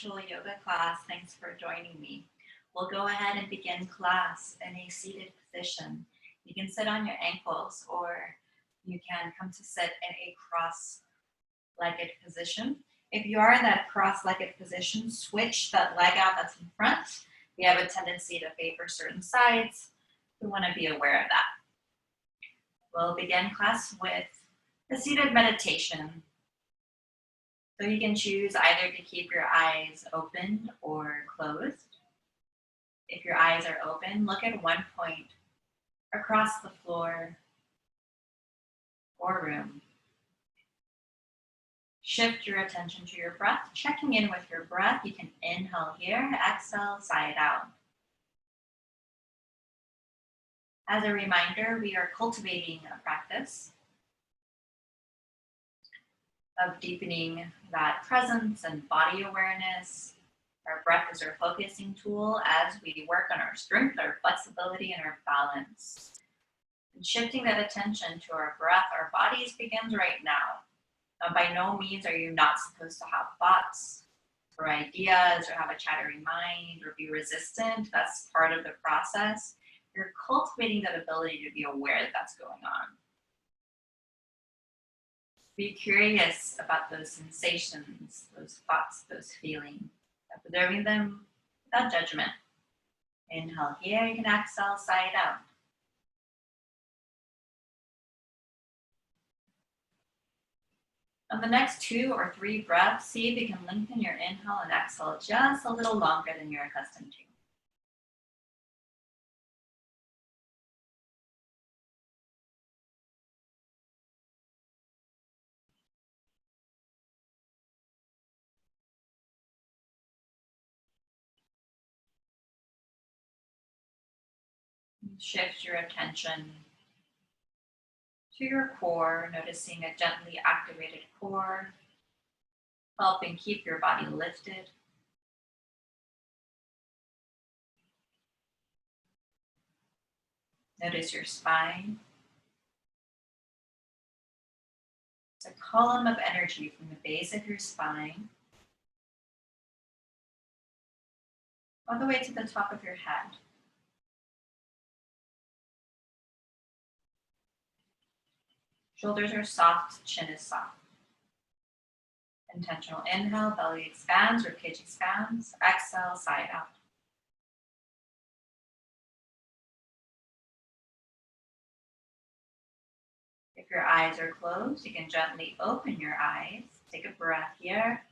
Yoga class. Thanks for joining me. We'll go ahead and begin class in a seated position. You can sit on your ankles or you can come to sit in a cross-legged position. If you are in that cross-legged position, switch that leg out that's in front. We have a tendency to favor certain sides. We want to be aware of that. We'll begin class with a seated meditation. So you can choose either to keep your eyes open or closed. If your eyes are open, look at one point across the floor or room. Shift your attention to your breath, checking in with your breath. You can inhale here, exhale, sigh it out. As a reminder, we are cultivating a practice of deepening that presence and body awareness. Our breath is our focusing tool as we work on our strength, our flexibility, and our balance. And shifting that attention to our breath, our bodies begins right now. Now, by no means are you not supposed to have thoughts or ideas or have a chattery mind or be resistant. That's part of the process. You're cultivating that ability to be aware that that's going on. Be curious about those sensations, those thoughts, those feelings, observing them without judgment. Inhale here, you can exhale, sigh it out. On the next 2 or 3 breaths, see if you can lengthen your inhale and exhale just a little longer than you're accustomed to. Shift your attention to your core, noticing a gently activated core, helping keep your body lifted. Notice your spine. It's a column of energy from the base of your spine all the way to the top of your head. Shoulders are soft, chin is soft. Intentional inhale, belly expands, ribcage expands. Exhale, sigh it out. If your eyes are closed, you can gently open your eyes. Take a breath here.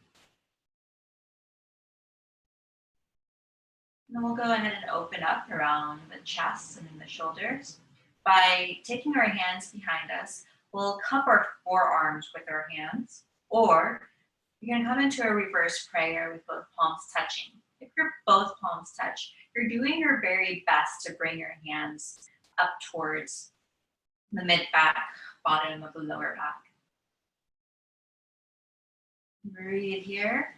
And then we'll go ahead and open up around the chest and in the shoulders. By taking our hands behind us, we'll cup our forearms with our hands, or you can come into a reverse prayer with both palms touching. If your both palms touch, you're doing your very best to bring your hands up towards the mid-back, bottom of the lower back. Breathe here,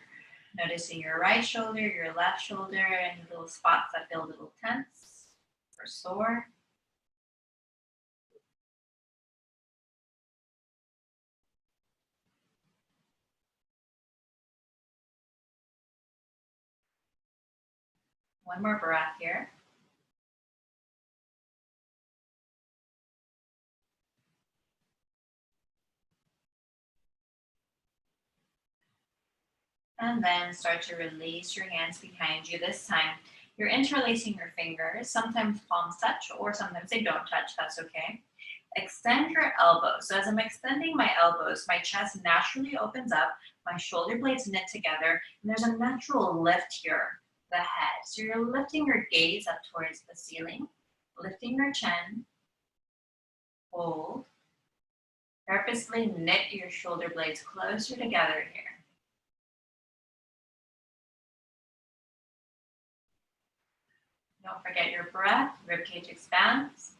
noticing your right shoulder, your left shoulder, and little spots that feel a little tense or sore. One more breath here. And then start to release your hands behind you. This time, you're interlacing your fingers. Sometimes palms touch or sometimes they don't touch. That's okay. Extend your elbows. So as I'm extending my elbows, my chest naturally opens up, my shoulder blades knit together, and there's a natural lift here, the head. So you're lifting your gaze up towards the ceiling, lifting your chin, hold. Purposely knit your shoulder blades closer together here. Don't forget your breath, ribcage expands.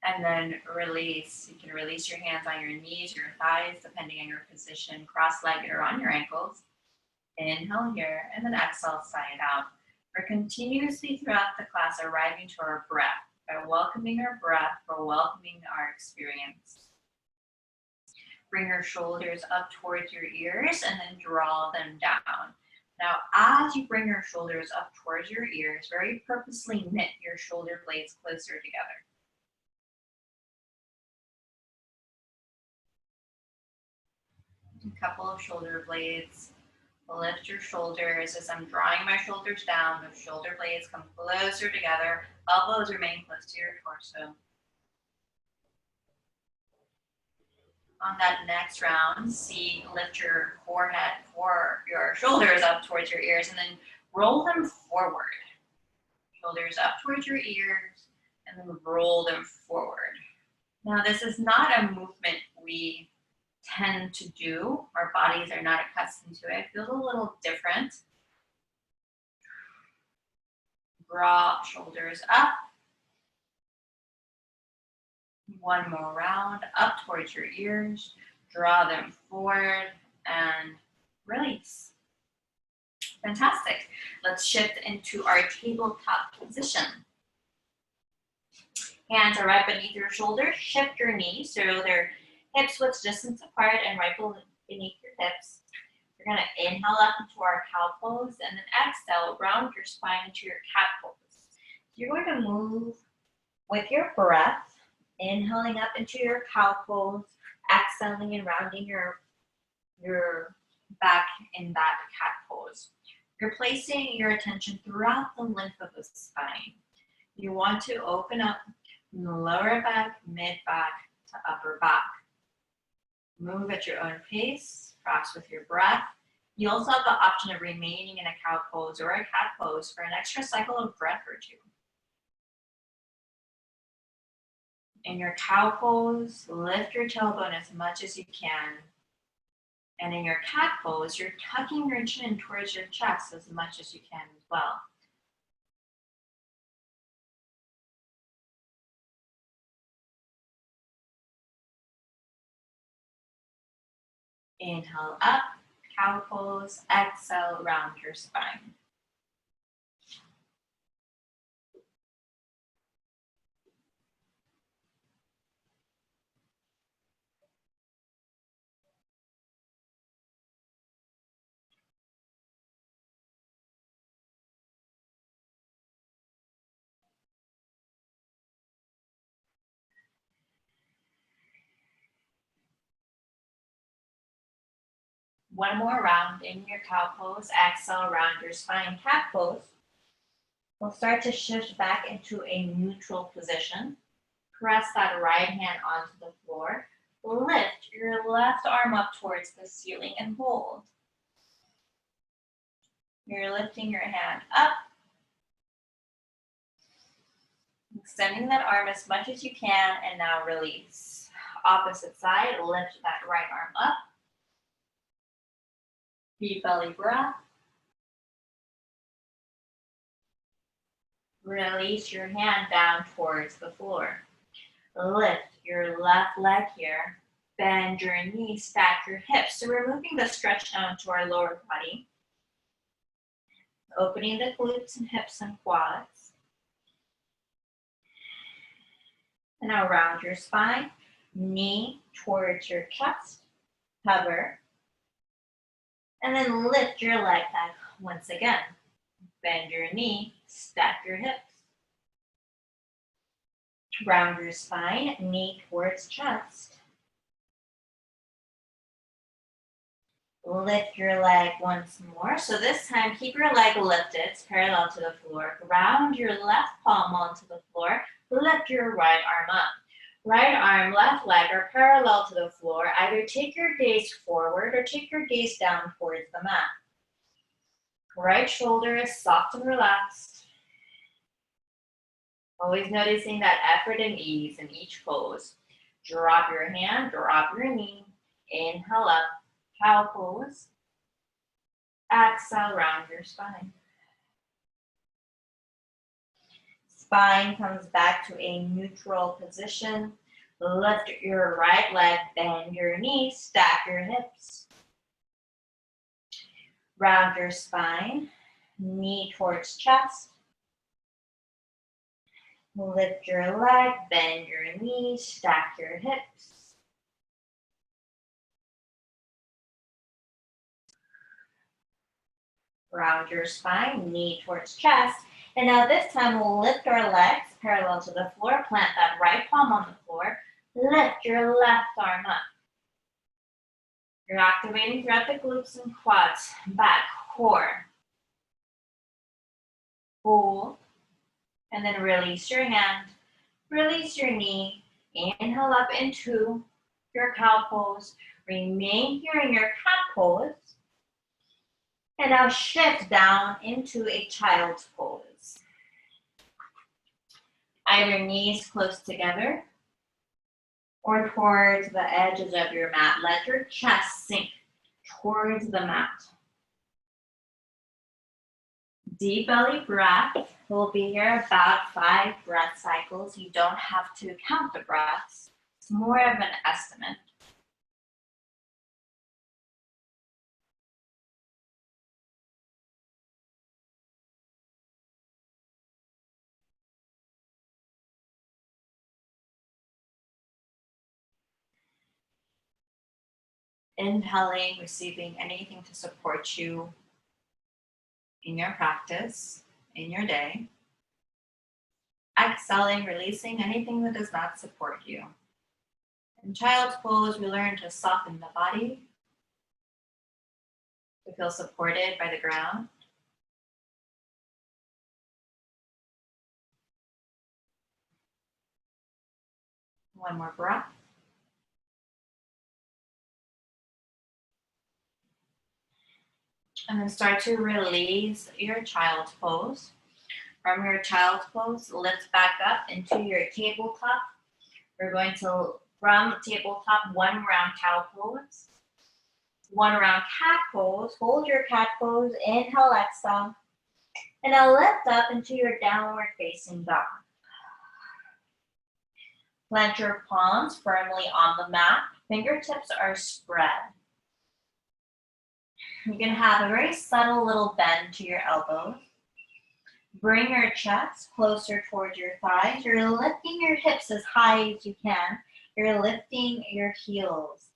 And then release. You can release your hands on your knees, your thighs, depending on your position, cross-legged or on your ankles. Inhale here, and then exhale, sigh it out. We're continuously throughout the class arriving to our breath. by welcoming our breath, or welcoming our experience. Bring your shoulders up towards your ears and then draw them down. Now, as you bring your shoulders up towards your ears, very purposely knit your shoulder blades closer together. A couple of shoulder blades. Lift your shoulders as I'm drawing my shoulders down. The shoulder blades come closer together. Elbows remain close to your torso. On that next round, lift your forehead or your shoulders up towards your ears and then roll them forward. Shoulders up towards your ears and then roll them forward. Now, this is not a movement we tend to do. Our bodies are not accustomed to it. It feels a little different. Draw shoulders up. One more round up towards your ears. Draw them forward and release. Fantastic. Let's shift into our tabletop position. Hands are right beneath your shoulders. Shift your knees so they're hips width distance apart and right beneath your hips. We're going to inhale up into our cow pose and then exhale, round your spine into your cat pose. You're going to move with your breath, inhaling up into your cow pose, exhaling and rounding your back in that cat pose. You're placing your attention throughout the length of the spine. You want to open up from the lower back, mid back to upper back. Move at your own pace, perhaps with your breath. You also have the option of remaining in a cow pose or a cat pose for an extra cycle of breath or two. In your cow pose, lift your tailbone as much as you can. And in your cat pose, you're tucking your chin towards your chest as much as you can as well. Inhale up, cow pose, exhale, round your spine. One more round in your cow pose, exhale, round your spine, cat pose. We'll start to shift back into a neutral position. Press that right hand onto the floor. Lift your left arm up towards the ceiling and hold. You're lifting your hand up. Extending that arm as much as you can and now release. Opposite side, lift that right arm up. Deep belly breath. Release your hand down towards the floor. Lift your left leg here. Bend your knees, stack your hips. So we're moving the stretch down to our lower body. Opening the glutes and hips and quads. And now round your spine. Knee towards your chest. Hover. And then lift your leg back once again. Bend your knee, stack your hips. Round your spine, knee towards chest. Lift your leg once more. So this time, keep your leg lifted, it's parallel to the floor. Ground your left palm onto the floor. Lift your right arm up. Right arm, left leg are parallel to the floor. Either take your gaze forward or take your gaze down towards the mat. Right shoulder is soft and relaxed. Always noticing that effort and ease in each pose. Drop your hand, drop your knee. Inhale up, cow pose. Exhale, round your spine. Spine comes back to a neutral position. Lift your right leg, bend your knees, stack your hips. Round your spine, knee towards chest. Lift your leg, bend your knees, stack your hips. Round your spine, knee towards chest. And now this time we'll lift our legs parallel to the floor. Plant that right palm on the floor. Lift your left arm up. You're activating throughout the glutes and quads, back, core. Hold. And then release your hand. Release your knee. Inhale up into your cow pose. Remain here in your cat pose. And now shift down into a child's pose. Either knees close together or towards the edges of your mat. Let your chest sink towards the mat. Deep belly breath. We'll be here about 5 breath cycles. You don't have to count the breaths. It's more of an estimate. Inhaling, receiving anything to support you in your practice, in your day. Exhaling, releasing anything that does not support you. In child's pose, we learn to soften the body, to feel supported by the ground. One more breath. And then start to release your child's pose. From your child's pose, lift back up into your tabletop. We're going to, from tabletop, 1 round cow pose, 1 round cat pose. Hold your cat pose, inhale, exhale. And now lift up into your downward facing dog. Plant your palms firmly on the mat. Fingertips are spread. You can have a very subtle little bend to your elbows. Bring your chest closer towards your thighs. You're lifting your hips as high as you can. You're lifting your heels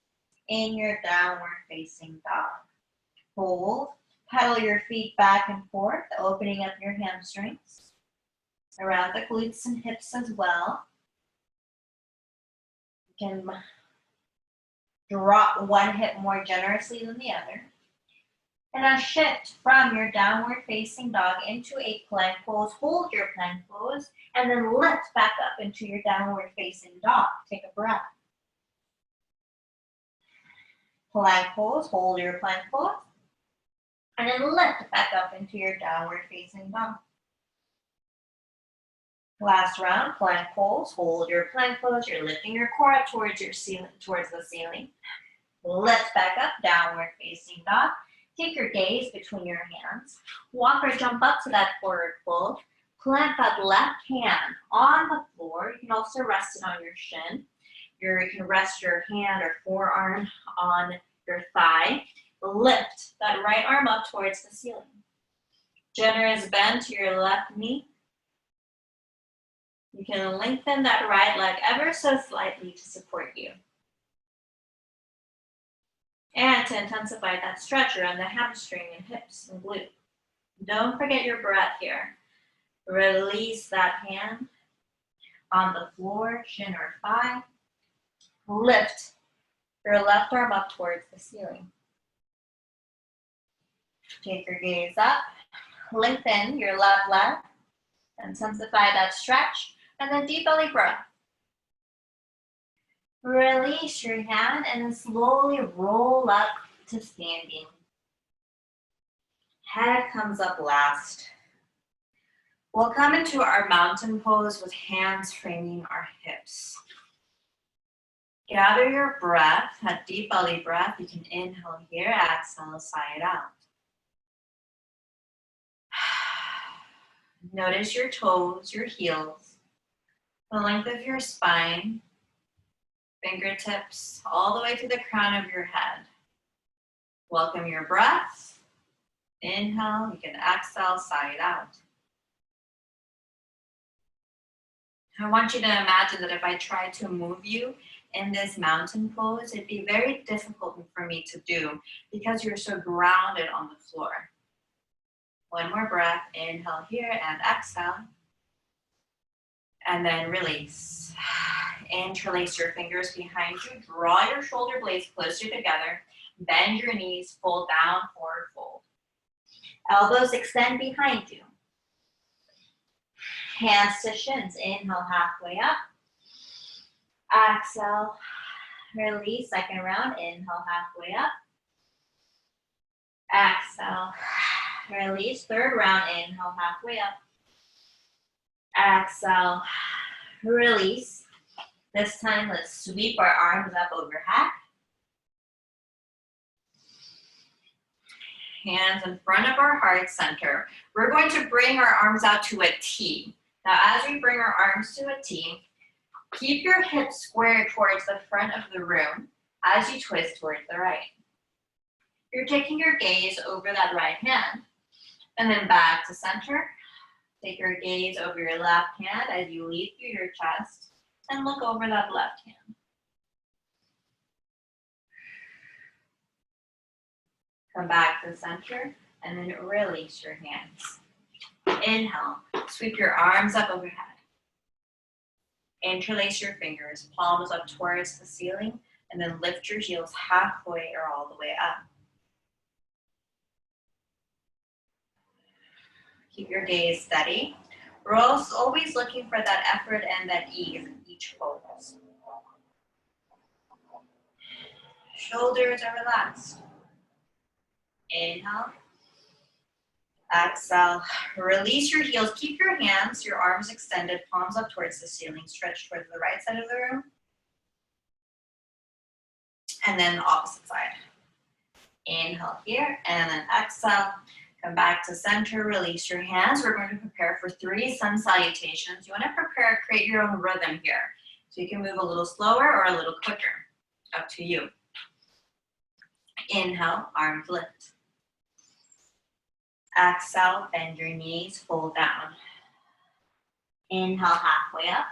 in your downward facing dog. Hold. Pedal your feet back and forth, opening up your hamstrings. Around the glutes and hips as well. You can drop one hip more generously than the other. And now shift from your downward facing dog into a plank pose. Hold your plank pose and then lift back up into your downward facing dog. Take a breath. Plank pose, hold your plank pose. And then lift back up into your downward facing dog. Last round, plank pose, hold your plank pose. You're lifting your core up towards your ceiling, towards the ceiling. Lift back up, downward facing dog. Take your gaze between your hands. Walk or jump up to that forward fold. Plant that left hand on the floor. You can also rest it on your shin. You can rest your hand or forearm on your thigh. Lift that right arm up towards the ceiling. Generous bend to your left knee. You can lengthen that right leg ever so slightly to support you. And to intensify that stretch around the hamstring and hips and glute. Don't forget your breath here. Release that hand on the floor, shin or thigh. Lift your left arm up towards the ceiling. Take your gaze up. Lengthen your left leg. Intensify that stretch. And then deep belly breath. Release your hand and then slowly roll up to standing. Head comes up last. We'll come into our mountain pose with hands framing our hips. Gather your breath, a deep belly breath. You can inhale here, exhale, side out. Notice your toes, your heels, the length of your spine, fingertips all the way to the crown of your head. Welcome your breath. Inhale, you can exhale, side out. I want you to imagine that if I tried to move you in this mountain pose, it'd be very difficult for me to do because you're so grounded on the floor. One more breath, inhale here and exhale. And then release. Interlace your fingers behind you. Draw your shoulder blades closer together. Bend your knees, fold down, forward fold. Elbows extend behind you. Hands to shins. Inhale, halfway up. Exhale, release. Second round. Inhale, halfway up. Exhale, release. Third round. Inhale, halfway up. Exhale, release. This time, let's sweep our arms up overhead. Hands in front of our heart center. We're going to bring our arms out to a T. Now, as we bring our arms to a T, keep your hips squared towards the front of the room as you twist towards the right. You're taking your gaze over that right hand, and then back to center. Take your gaze over your left hand as you lead through your chest, and look over that left hand. Come back to center, and then release your hands. Inhale, sweep your arms up overhead. Interlace your fingers, palms up towards the ceiling, and then lift your heels halfway or all the way up. Keep your gaze steady. We're also always looking for that effort and that ease in each pose. Shoulders are relaxed. Inhale. Exhale. Release your heels. Keep your hands, your arms extended, palms up towards the ceiling. Stretch towards the right side of the room. And then the opposite side. Inhale here, and then exhale. Come back to center, release your hands. We're going to prepare for 3 sun salutations. You want to create your own rhythm here. So you can move a little slower or a little quicker. Up to you. Inhale, arms lift. Exhale, bend your knees, fold down. Inhale, halfway up.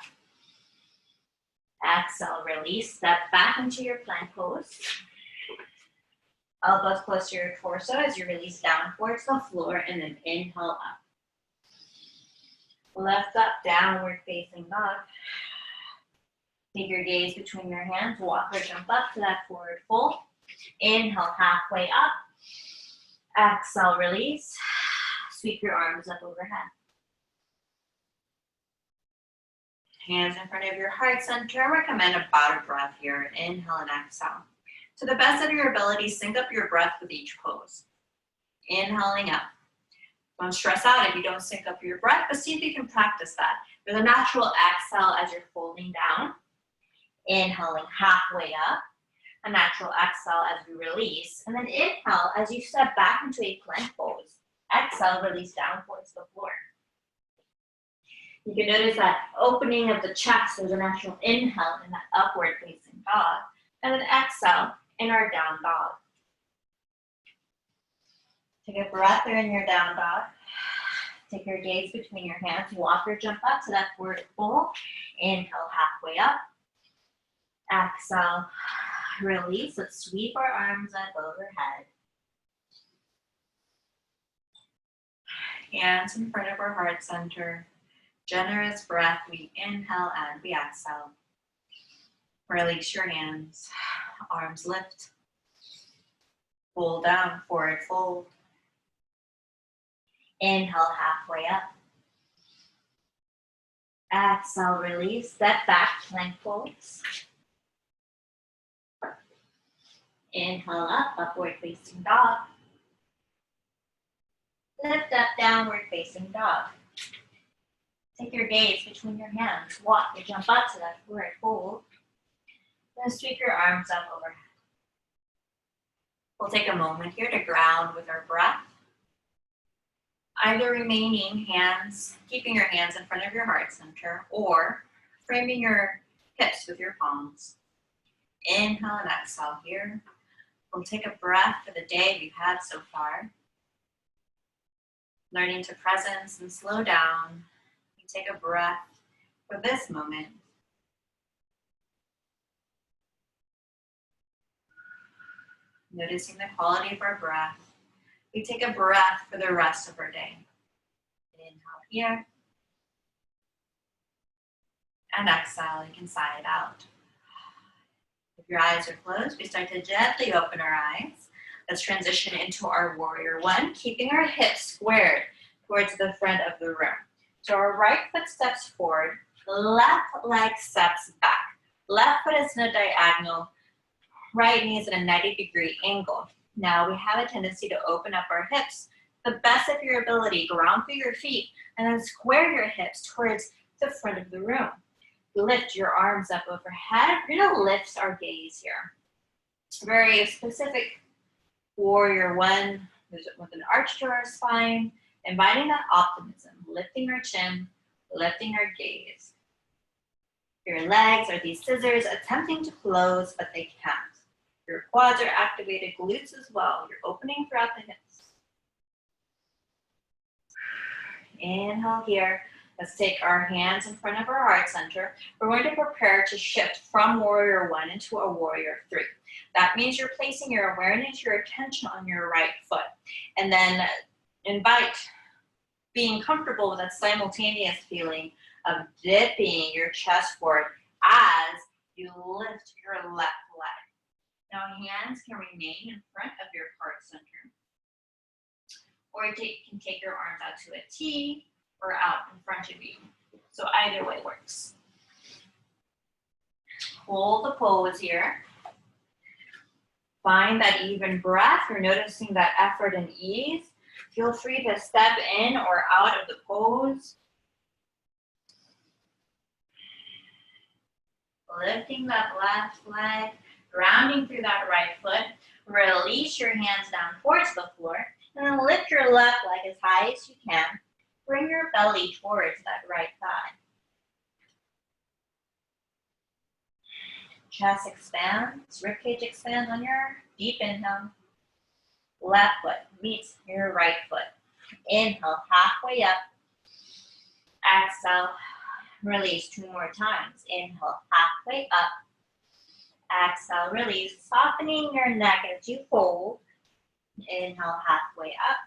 Exhale, release. Step back into your plank pose. Elbows close to your torso as you release down towards the floor, and then inhale up. Lift up, downward facing dog. Take your gaze between your hands, walk or jump up to that forward fold. Inhale, halfway up. Exhale, release. Sweep your arms up overhead. Hands in front of your heart center. I recommend about a breath here. Inhale and exhale. To the best of your ability, sync up your breath with each pose. Inhaling up. Don't stress out if you don't sync up your breath, but see if you can practice that. With a natural exhale as you're folding down. Inhaling halfway up. A natural exhale as we release. And then inhale as you step back into a plank pose. Exhale, release down towards the floor. You can notice that opening of the chest. There's a natural inhale in that upward facing dog. And then exhale in our down dog. Take a breath there in your down dog. Take your gaze between your hands. Walk or jump up to that forward fold. Inhale, halfway up. Exhale, release. Let's sweep our arms up overhead. Hands in front of our heart center. Generous breath. We inhale and we exhale. Release your hands. Arms lift. Fold down, forward fold. Inhale, halfway up. Exhale, release. Step back, plank pose. Inhale up, upward facing dog. Lift up, downward facing dog. Take your gaze between your hands. Walk or jump up to that forward fold. Then sweep your arms up overhead. We'll take a moment here to ground with our breath. Either remaining hands, keeping your hands in front of your heart center, or framing your hips with your palms. Inhale and exhale here. We'll take a breath for the day we've had so far. Learning to presence and slow down. We take a breath for this moment. Noticing the quality of our breath. We take a breath for the rest of our day. Inhale here. And exhale, you can sigh it out. If your eyes are closed, we start to gently open our eyes. Let's transition into our warrior one, keeping our hips squared towards the front of the room. So our right foot steps forward, left leg steps back. Left foot is in a diagonal, right knee is in a 90-degree angle. Now we have a tendency to open up our hips the best of your ability, ground through your feet, and then square your hips towards the front of the room. Lift your arms up overhead. We're gonna lift our gaze here. Very specific warrior one with an arch to our spine, inviting that optimism, lifting our chin, lifting our gaze. Your legs are these scissors attempting to close, but they can't. Your quads are activated, glutes as well. You're opening throughout the hips. Inhale here. Let's take our hands in front of our heart center. We're going to prepare to shift from warrior one into a warrior three. That means you're placing your awareness, your attention on your right foot. And then invite being comfortable with that simultaneous feeling of dipping your chest forward as you lift your left leg. Now hands can remain in front of your heart center. Or you can take your arms out to a T or out in front of you. So either way works. Hold the pose here. Find that even breath. You're noticing that effort and ease. Feel free to step in or out of the pose. Lifting that left leg, grounding through that right foot. Release your hands down towards the floor. And then lift your left leg as high as you can. Bring your belly towards that right thigh. Chest expands, ribcage expands on your deep inhale. Left foot meets your right foot. Inhale, halfway up. Exhale, release 2 more times. Inhale, halfway up. Exhale, release, softening your neck as you fold. Inhale, halfway up.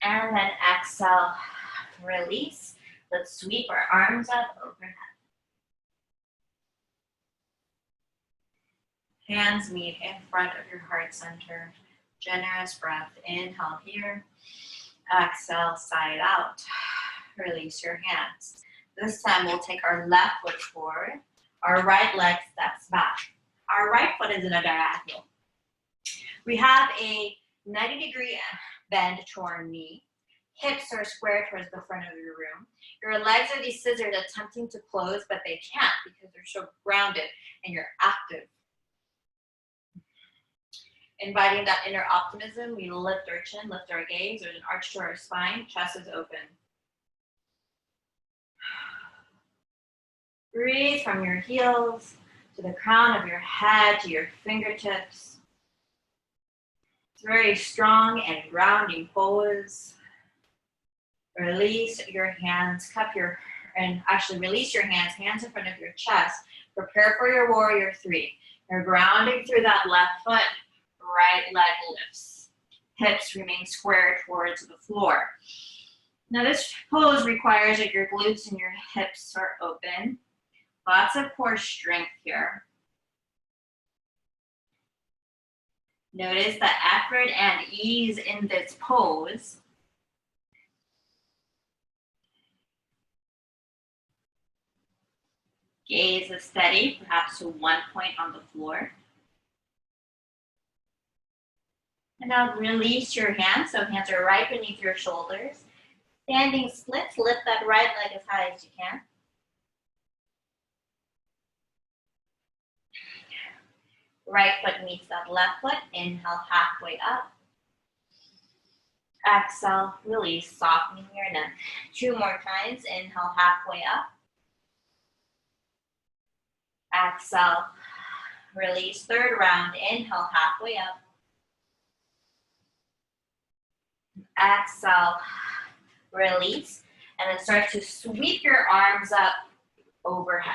And then exhale, release. Let's sweep our arms up overhead. Hands meet in front of your heart center. Generous breath. Inhale here. Exhale, side out. Release your hands. This time we'll take our left foot forward. Our right leg steps back. Our right foot is in a diagonal. We have a 90-degree bend to our knee. Hips are square towards the front of your room. Your legs are these scissors attempting to close, but they can't because they're so grounded and you're active. Inviting that inner optimism, we lift our chin, lift our gaze. There's an arch to our spine, chest is open. Breathe from your heels to the crown of your head to your fingertips. It's very strong and grounding pose. Release your hands, release your hands in front of your chest. Prepare for your warrior three. You're grounding through that left foot, right leg lifts. Hips remain square towards the floor. Now this pose requires that your glutes and your hips are open. Lots of core strength here. Notice the effort and ease in this pose. Gaze is steady, perhaps to one point on the floor. And now release your hands, so hands are right beneath your shoulders. Standing splits, lift that right leg as high as you can. Right foot meets that left foot. Inhale, halfway up. Exhale, release, softening your neck. 2 more times. Inhale, halfway up. Exhale, release. 3rd round. Inhale, halfway up. Exhale, release. And then start to sweep your arms up overhead.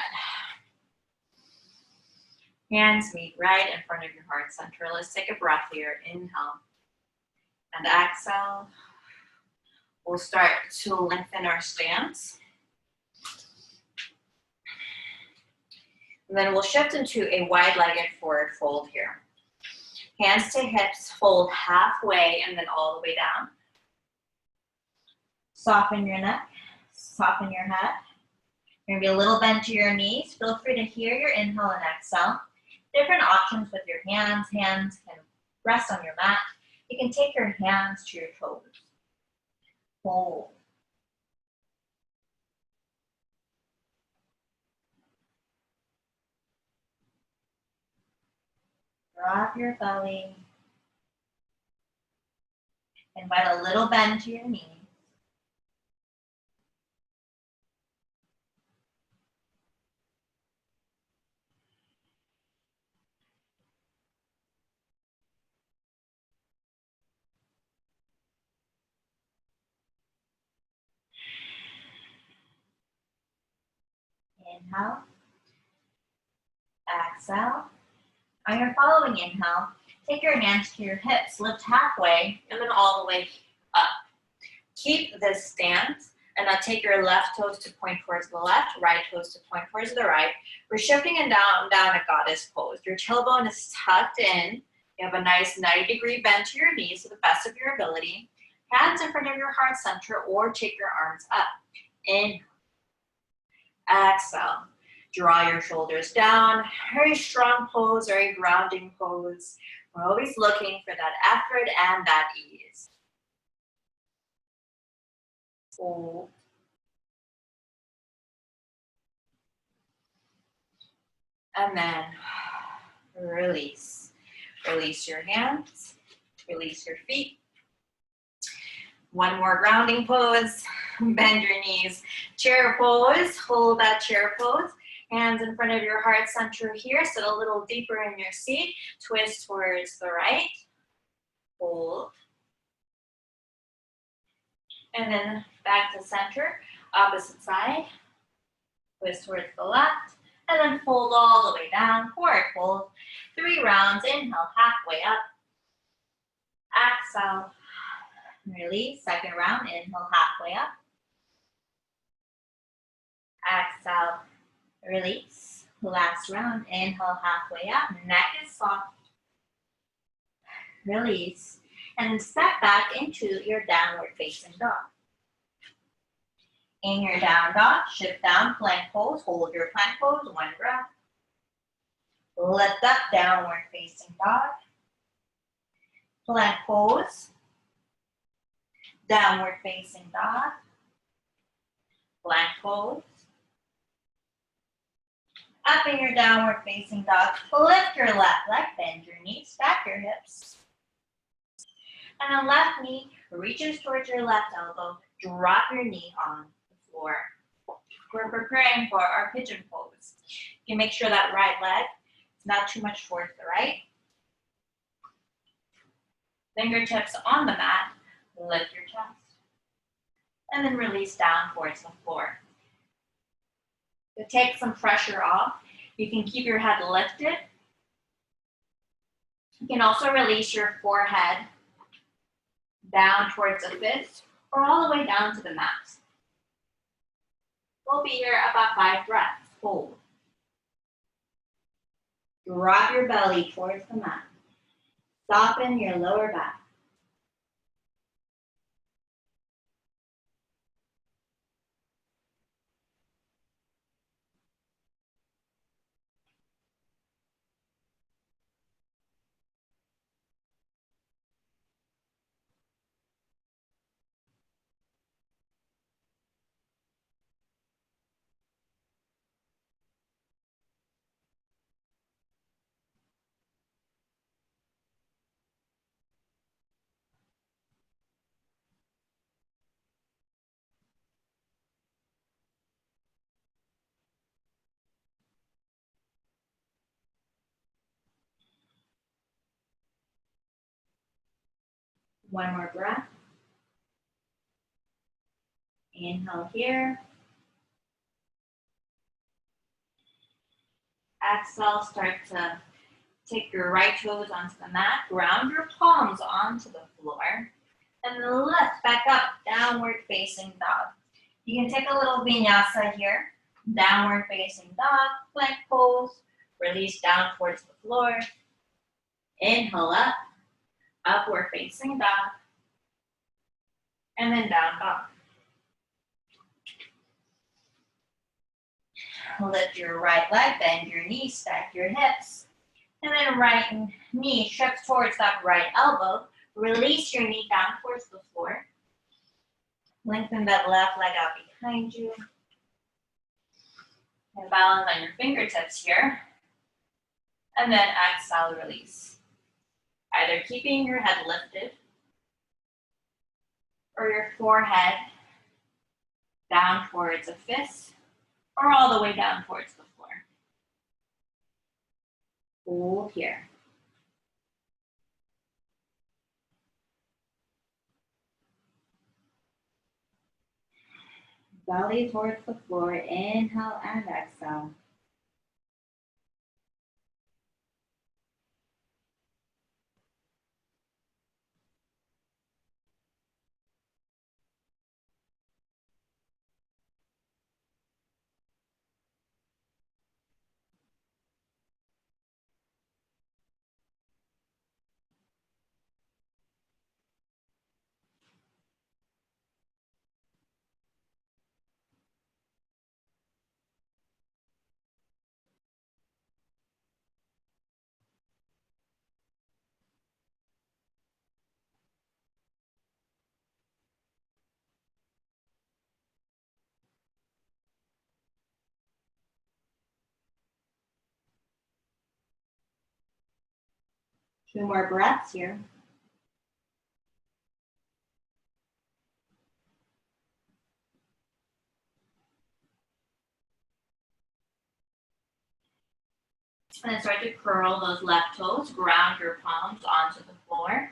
Hands meet right in front of your heart center. Let's take a breath here. Inhale and exhale. We'll start to lengthen our stance. And then we'll shift into a wide-legged forward fold here. Hands to hips, fold halfway and then all the way down. Soften your neck, soften your head. You're gonna be a little bend to your knees. Feel free to hear your inhale and exhale. Different options with your hands. Hands can rest on your mat. You can take your hands to your toes. Hold. Drop your belly. Invite a little bend to your knees. Inhale. Exhale. On your following inhale, take your hands to your hips, lift halfway, and then all the way up. Keep this stance, and now take your left toes to point towards the left, right toes to point towards the right. We're shifting and down a goddess pose. Your tailbone is tucked in. You have a nice 90-degree bend to your knees to the best of your ability. Hands in front of your heart center, or take your arms up. Inhale. Exhale. Draw your shoulders down. Very strong pose, very grounding pose. We're always looking for that effort and that ease. Hold. And then release. Release your hands. Release your feet. One more grounding pose. Bend your knees. Chair pose. Hold that chair pose. Hands in front of your heart center here. Sit a little deeper in your seat. Twist towards the right. Hold. And then back to center. Opposite side. Twist towards the left. And then fold all the way down. Forward fold. 3 rounds. Inhale, halfway up. Exhale. Release. Second round. Inhale, halfway up. Exhale. Release. Last round. Inhale, halfway up. Neck is soft. Release. And step back into your downward facing dog. In your down dog, shift down, plank pose. Hold your plank pose. 1 breath. Lift up, downward facing dog. Plank pose. Downward facing dog. Plank pose. Up in your downward facing dog, lift your left leg, bend your knees, stack your hips. And on left knee, reaches towards your left elbow, drop your knee on the floor. We're preparing for our pigeon pose. You can make sure that right leg is not too much towards the right. Fingertips on the mat, lift your chest. And then release down towards the floor. To take some pressure off, you can keep your head lifted. You can also release your forehead down towards the fist or all the way down to the mat. We'll be here about 5 breaths. Hold. Drop your belly towards the mat. Soften your lower back. One more breath. Inhale here. Exhale, start to take your right toes onto the mat, ground your palms onto the floor, and then lift back up, downward facing dog. You can take a little vinyasa here, downward facing dog, plank pose, release down towards the floor. Inhale up, upward facing dog, and then down dog. Lift your right leg, bend your knees, stack your hips. And then right knee shifts towards that right elbow. Release your knee down towards the floor. Lengthen that left leg out behind you. And balance on your fingertips here. And then exhale, release. Either keeping your head lifted or your forehead down towards a fist or all the way down towards the floor. Hold here. Belly towards the floor, inhale and exhale. Two more breaths here. And then start to curl those left toes, ground your palms onto the floor.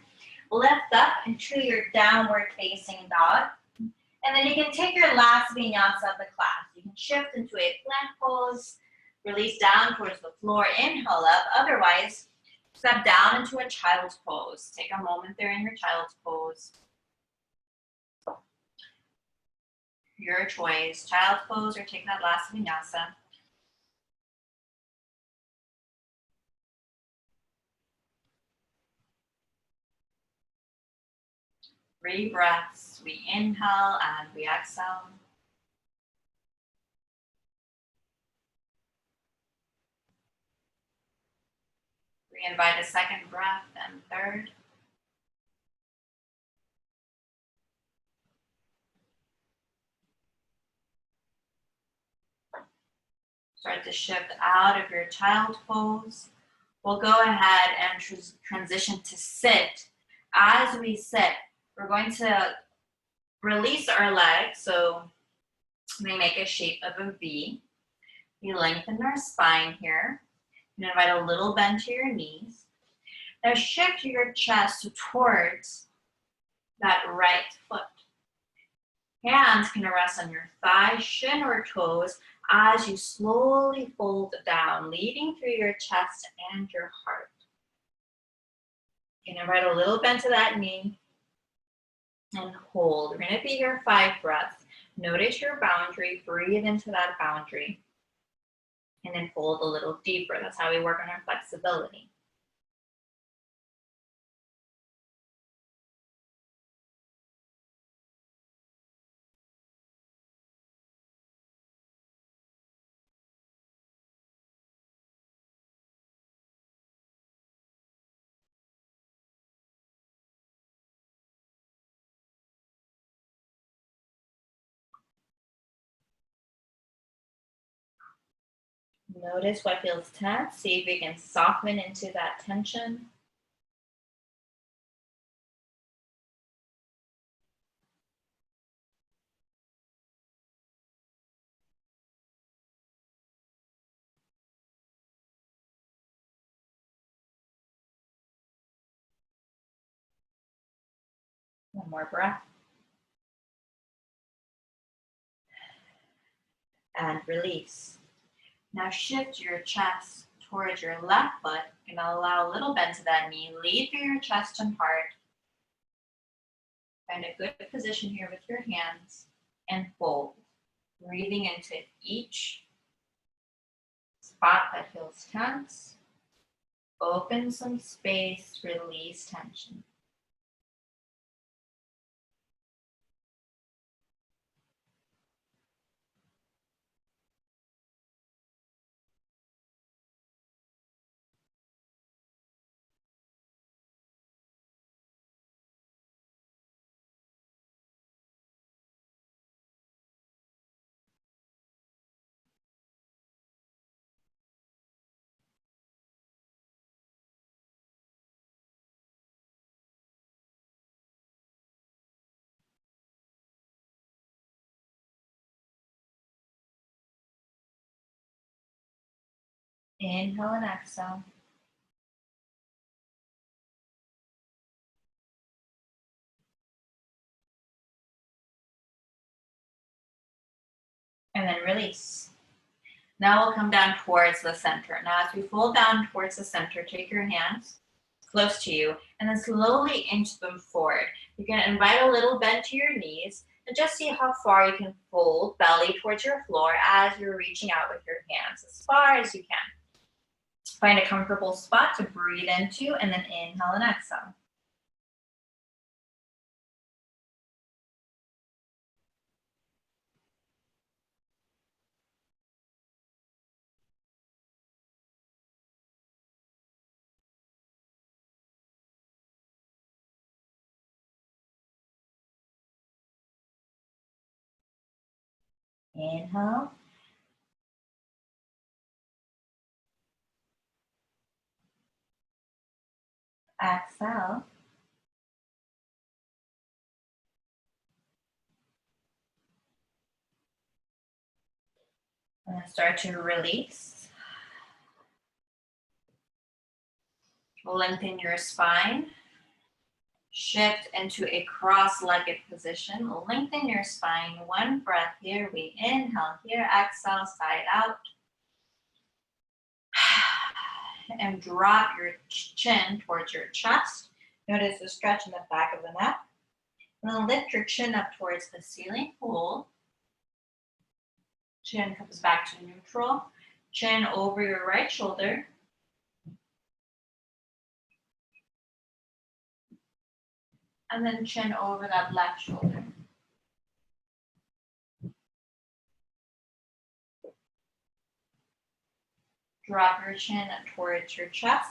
Lift up into your downward facing dog. And then you can take your last vinyasa of the class. You can shift into a plank pose, release down towards the floor, inhale up. Otherwise, step down into a child's pose. Take a moment there in your child's pose. Your choice, child's pose or take that last vinyasa. 3 breaths. We inhale and we exhale. We invite a second breath and third. Start to shift out of your child pose. We'll go ahead and transition to sit. As we sit, we're going to release our legs so they make a shape of a V. We lengthen our spine here. And invite a little bend to your knees. Now shift your chest towards that right foot. Hands can rest on your thighs, shin, or toes as you slowly fold down, leading through your chest and your heart. You can invite a little bend to that knee and hold. We're going to be here 5 breaths. Notice your boundary, breathe into that boundary, and then fold a little deeper. That's how we work on our flexibility. Notice what feels tense. See if you can soften into that tension. One more breath. and release. Now shift your chest towards your left foot and allow a little bend to that knee. Lead through your chest and heart. Find a good position here with your hands and fold. Breathing into each spot that feels tense. Open some space, release tension. Inhale and exhale. And then release. Now we'll come down towards the center. Now as we fold down towards the center, take your hands close to you and then slowly inch them forward. You can invite a little bend to your knees and just see how far you can fold belly towards your floor as you're reaching out with your hands as far as you can. Find a comfortable spot to breathe into and then inhale and exhale. Inhale. Exhale. And then start to release. Lengthen your spine. Shift into a cross-legged position. Lengthen your spine. One breath here. We inhale here. Exhale, side out. And drop your chin towards your chest. Notice the stretch in the back of the neck. And then lift your chin up towards the ceiling. Hold. Chin comes back to neutral. Chin over your right shoulder. And then chin over that left shoulder. Drop your chin towards your chest.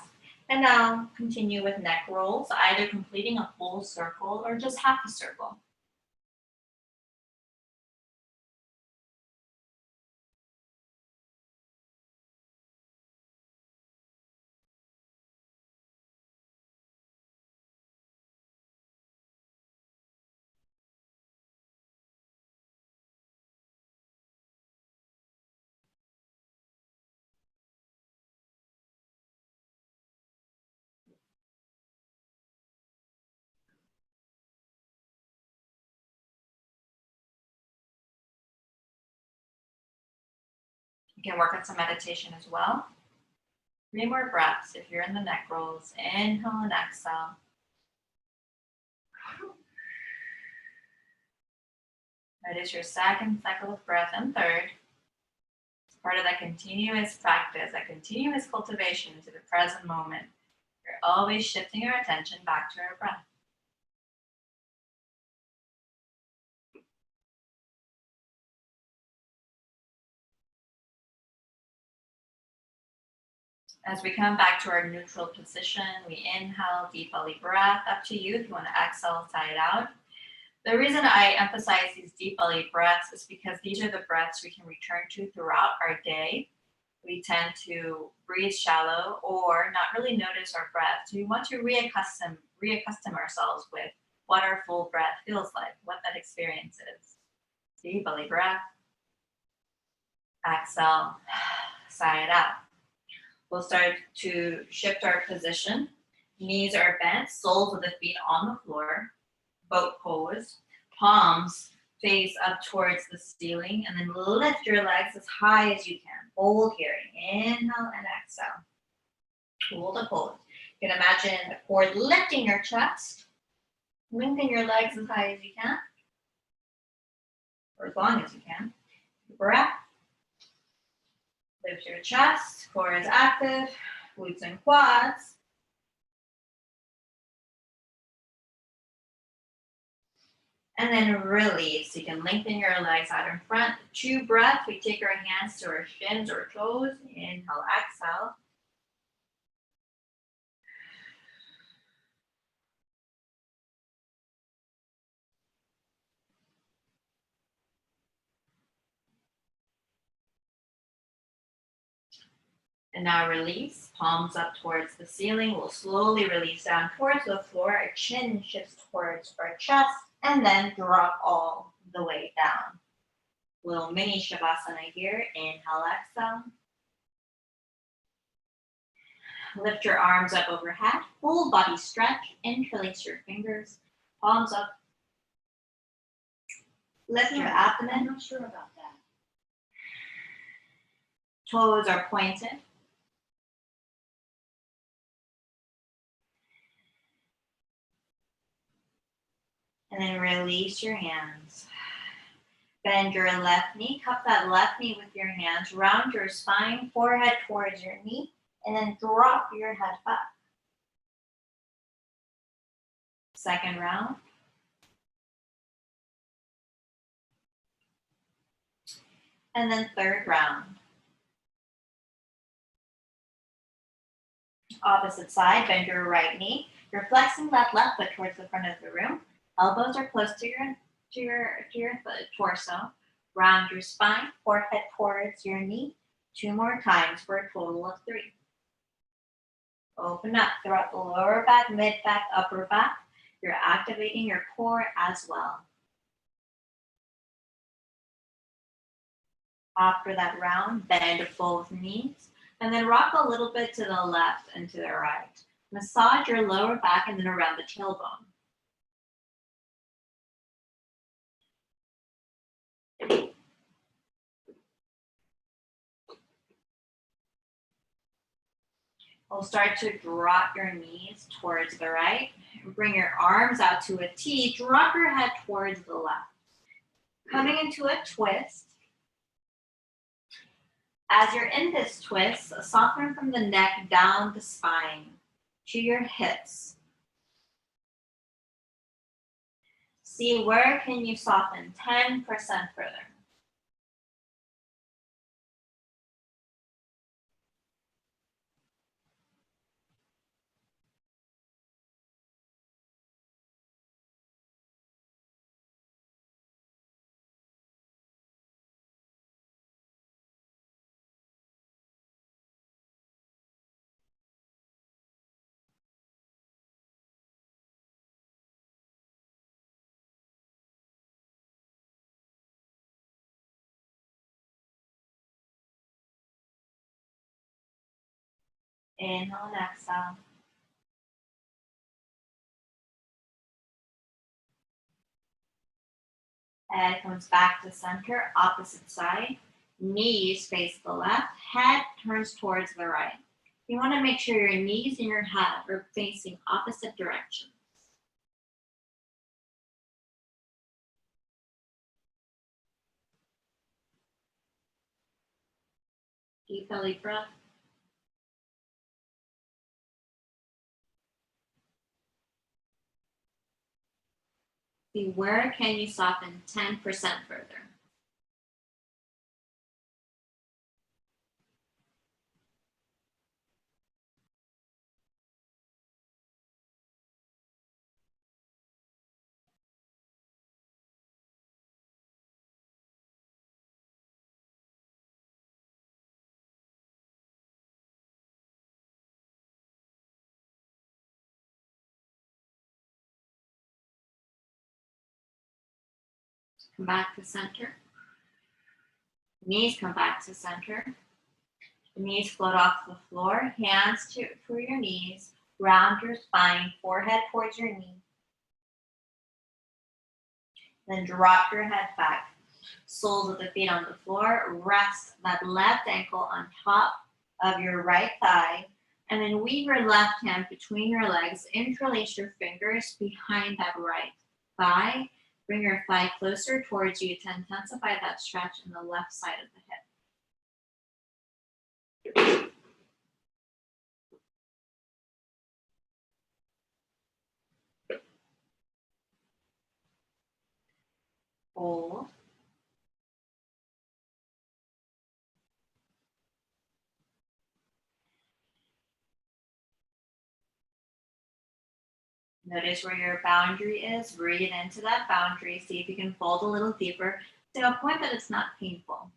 And now continue with neck rolls, either completing a full circle or just half a circle. You can work on some meditation as well. 3 more breaths if you're in the neck rolls. Inhale and exhale. Notice your second cycle of breath and third. It's part of that continuous practice, that continuous cultivation into the present moment. You're always shifting your attention back to our breath. As we come back to our neutral position, we inhale, deep belly breath. Up to you if you want to exhale, side out. The reason I emphasize these deep belly breaths is because these are the breaths we can return to throughout our day. We tend to breathe shallow or not really notice our breath. So we want to reaccustom ourselves with what our full breath feels like, what that experience is. Deep belly breath. Exhale, side out. We'll start to shift our position. Knees are bent, soles of the feet on the floor. Boat pose. Palms face up towards the ceiling, and then lift your legs as high as you can. Hold here. Inhale and exhale. Hold and hold. You can imagine the cord lifting your chest. Lengthen your legs as high as you can, or as long as you can. Breath. Lift your chest. Core is active. Glutes and quads. And then release. You can lengthen your legs out in front. 2 breaths. We take our hands to our shins or toes. Inhale, exhale. And now release. Palms up towards the ceiling. We'll slowly release down towards the floor. Our chin shifts towards our chest. And then drop all the way down. Little mini Shavasana here. Inhale, exhale. Lift your arms up overhead. Full body stretch. Interlace your fingers. Palms up. Lift your abdomen. I'm not sure about that. Toes are pointed. And then release your hands. Bend your left knee. Cup that left knee with your hands. Round your spine. Forehead towards your knee. And then drop your head back. Second round. And then third round. Opposite side, bend your right knee. You're flexing that left foot towards the front of the room. Elbows are close to your torso. Round your spine, forehead towards your knee. 2 more times for a total of 3. Open up throughout the lower back, mid back, upper back. You're activating your core as well. After that round, bend both knees. And then rock a little bit to the left and to the right. Massage your lower back and then around the tailbone. We'll start to drop your knees towards the right. Bring your arms out to a T. Drop your head towards the left. Coming into a twist. As you're in this twist, soften from the neck down the spine to your hips. See where can you soften 10% further. Inhale and exhale. Head comes back to center, opposite side. Knees face the left, head turns towards the right. You want to make sure your knees and your head are facing opposite directions. Deep belly breath. See where can you soften 10% further. Come back to center. Knees come back to center. The knees float off the floor. Hands for your knees. Round your spine. Forehead towards your knee. Then drop your head back. Soles of the feet on the floor. Rest that left ankle on top of your right thigh. And then weave your left hand between your legs. Interlace your fingers behind that right thigh. Bring your thigh closer towards you to intensify that stretch in the left side of the hip. Hold. Notice where your boundary is. Breathe into that boundary. See if you can fold a little deeper to a point that it's not painful.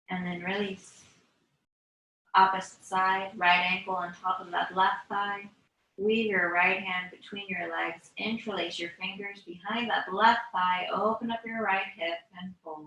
And then release. Opposite side, right ankle on top of that left thigh. Weave your right hand between your legs. Interlace your fingers behind that left thigh. Open up your right hip and fold.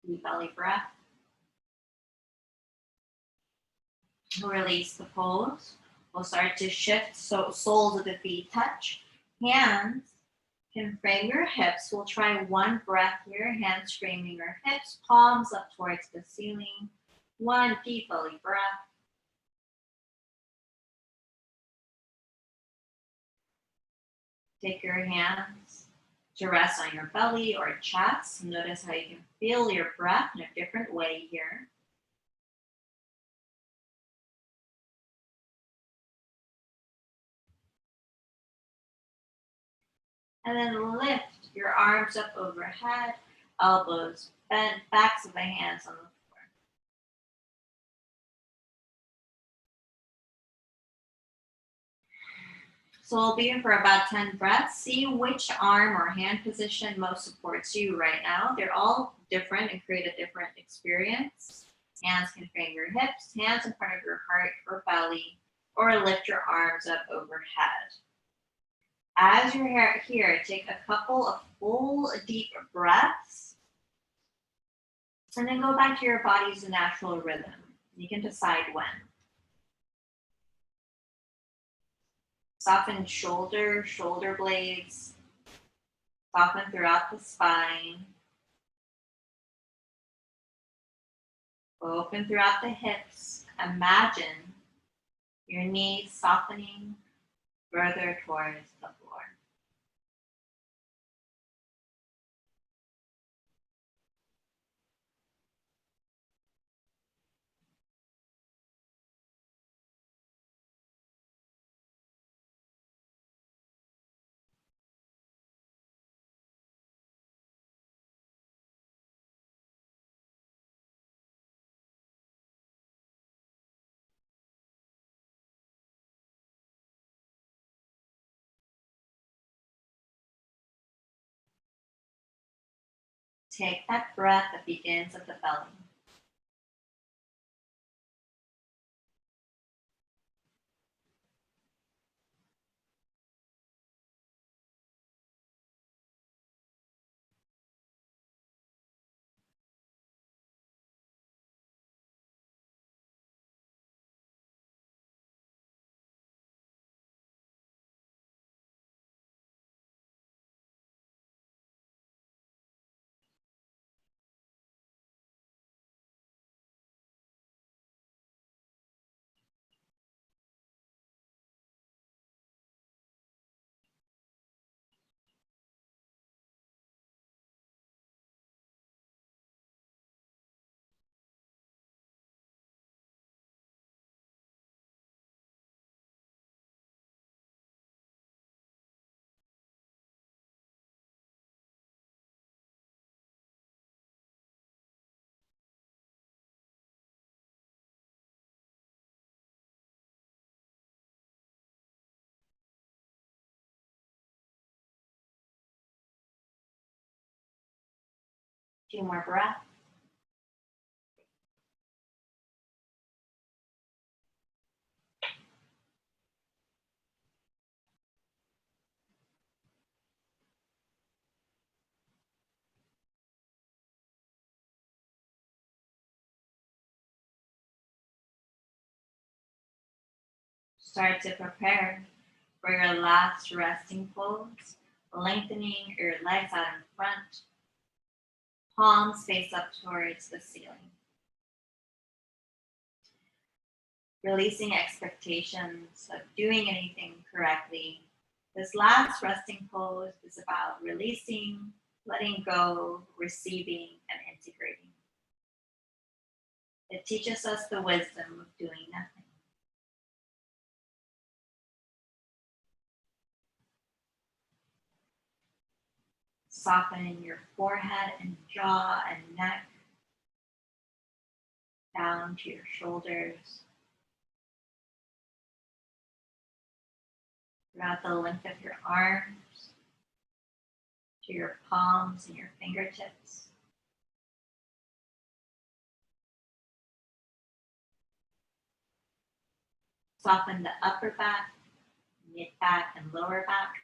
Deep belly breath. Release the pose. We'll start to shift so soles of the feet touch. Hands can frame your hips. We'll try one breath here. Hands framing your hips, palms up towards the ceiling. One deep belly breath. Take your hands to rest on your belly or chest. Notice how you can feel your breath in a different way here. And then lift your arms up overhead, elbows bent, backs of the hands on the floor. So we'll be in for about 10 breaths. See which arm or hand position most supports you right now. They're all different and create a different experience. Hands can frame your hips, hands in front of your heart or belly, or lift your arms up overhead. As you're here, take a couple of full deep breaths, and then go back to your body's natural rhythm. You can decide when. Soften shoulder blades. Soften throughout the spine. Open throughout the hips. Imagine your knees softening further towards the floor. Take that breath that begins at the belly. 2 more breaths. Start to prepare for your last resting pose, lengthening your legs out in front, palms face up towards the ceiling. Releasing expectations of doing anything correctly. This last resting pose is about releasing, letting go, receiving, and integrating. It teaches us the wisdom of doing nothing. Soften your forehead and jaw and neck down to your shoulders, throughout the length of your arms, to your palms and your fingertips. Soften the upper back, mid back, and lower back.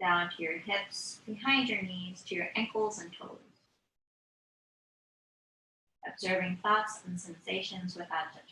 Down to your hips, behind your knees, to your ankles and toes. Observing thoughts and sensations without judgment.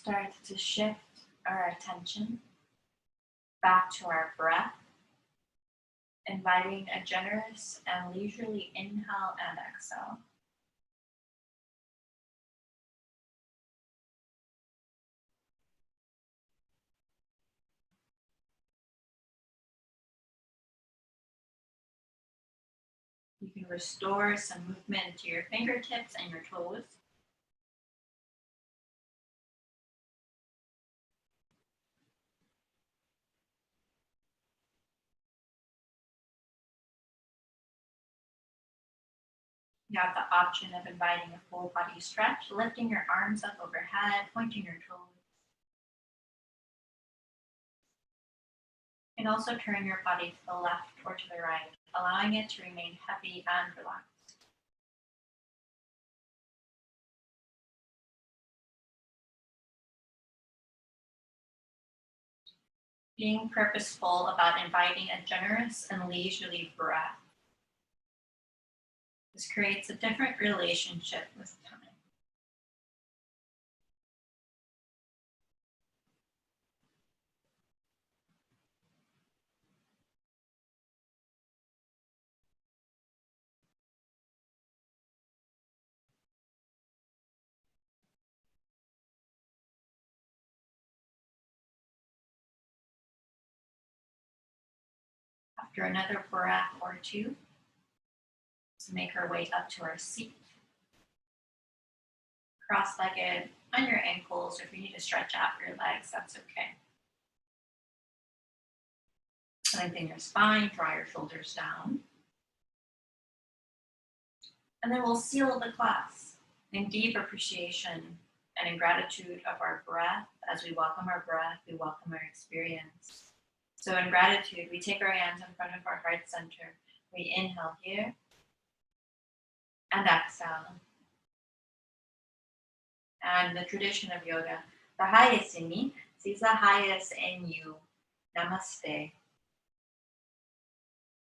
start to shift our attention back to our breath, inviting a generous and leisurely inhale and exhale. You can restore some movement to your fingertips and your toes. You have the option of inviting a full body stretch, lifting your arms up overhead, pointing your toes. And also turn your body to the left or to the right, allowing it to remain heavy and relaxed. Being purposeful about inviting a generous and leisurely breath. This creates a different relationship with time. After another breath or two, let's make our way up to our seat. Cross-legged on your ankles, or if you need to stretch out your legs, that's okay. Lengthen your spine, draw your shoulders down. And then we'll seal the class in deep appreciation and in gratitude of our breath. As we welcome our breath, we welcome our experience. So in gratitude, we take our hands in front of our heart center. We inhale here and exhale. And the tradition of yoga, the highest in me sees the highest in you. Namaste.